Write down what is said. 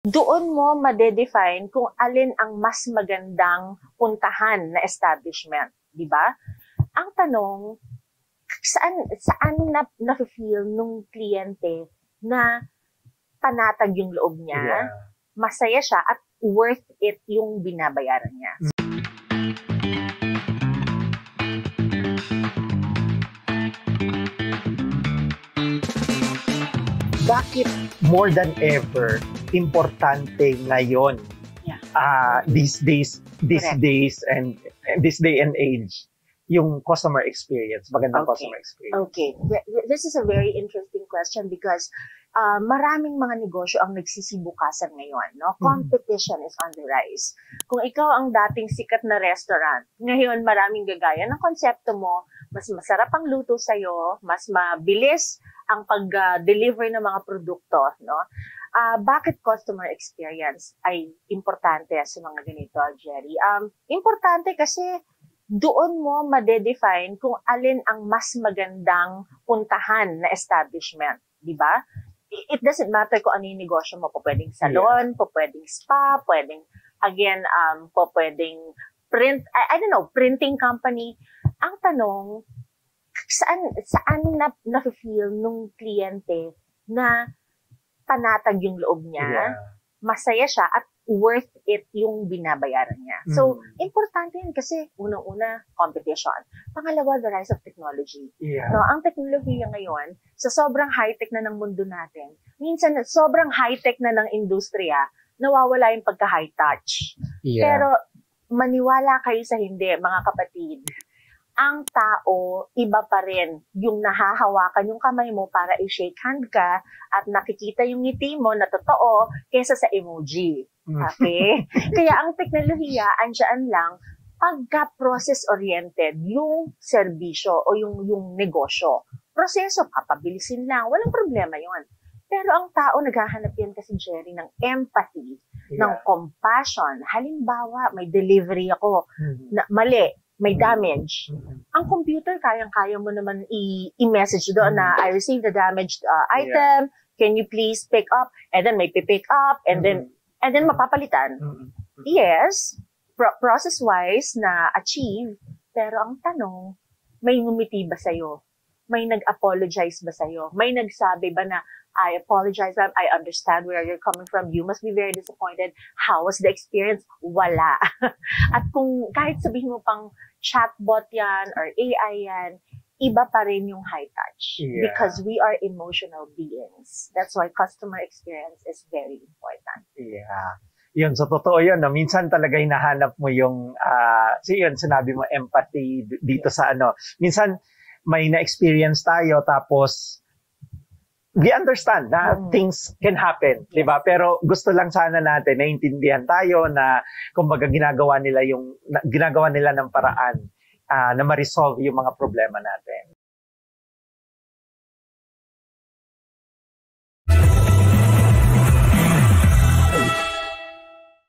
Doon mo madedefine kung alin ang mas magandang puntahan na establishment, di ba? Ang tanong, saan na-feel nung kliyente na panatag yung loob niya, masaya siya at worth it yung binabayaran niya. Bakit more than ever importante ngayon, these day and age, yung customer experience, magandang customer experience? Okay. This is a very interesting question because maraming mga negosyo ang nagsisibukasan ngayon, no? Competition is on the rise. Kung ikaw ang dating sikat na restaurant, ngayon maraming gagaya ng konsepto mo, mas masarap ang luto sa'yo, mas mabilis ang pag-deliver ng mga produkto, no? Bakit customer experience ay importante sa mga ganito, Jerry? Importante kasi doon mo madedefine kung alin ang mas magandang puntahan na establishment, di ba? It doesn't matter kung ano yung negosyo mo. Pwedeng salon, pwedeng spa, pwedeng, again, pwedeng printing company. Ang tanong, saan na-feel nung kliyente na panatag yung loob niya, masaya siya at worth it yung binabayaran niya. So, importante yun kasi unang-una, competition. Pangalawa, the rise of technology. No, ang teknolohiya ngayon, sa sobrang high-tech na ng mundo natin, minsan sobrang high-tech na ng industriya, nawawala yung pagka-high touch. Pero maniwala kayo sa hindi, mga kapatid, ang tao, iba pa rin yung nahahawakan yung kamay mo para i-shake hand ka at nakikita yung ngiti mo na totoo kesa sa emoji. Okay? Kaya ang teknolohiya, andyan lang pagka-process-oriented yung serbisyo o yung negosyo. Proseso, papabilisin lang. Walang problema yon. Pero ang tao, naghahanap yan kasi, Jerry, ng empathy, ng compassion. Halimbawa, may delivery ako na mali, may damage. Ang computer, kayang-kaya mo naman i-message doon na I received the damaged item. Can you please pick up? And then may pick up and then mapapalitan. Yes, process-wise na achieve, pero ang tanong, may ngumiti ba sa'yo? May nag-apologize ba sa'yo? May nagsabi ba na, I apologize, ma'am. I understand where you're coming from. You must be very disappointed. How was the experience? Wala. At kung kahit sabihin mo pang chatbot yan or AI yan, iba pa rin yung high touch. Because we are emotional beings. That's why customer experience is very important. Yun, so totoo yun. No? Minsan talaga hinahanap mo yung, yun, sinabi mo, empathy dito sa ano. Minsan, may na-experience tayo, tapos, we understand na things can happen, di ba? Pero gusto lang sana natin naintindihan tayo na kumbaga ginagawa nila ng paraan na ma-resolve yung mga problema natin.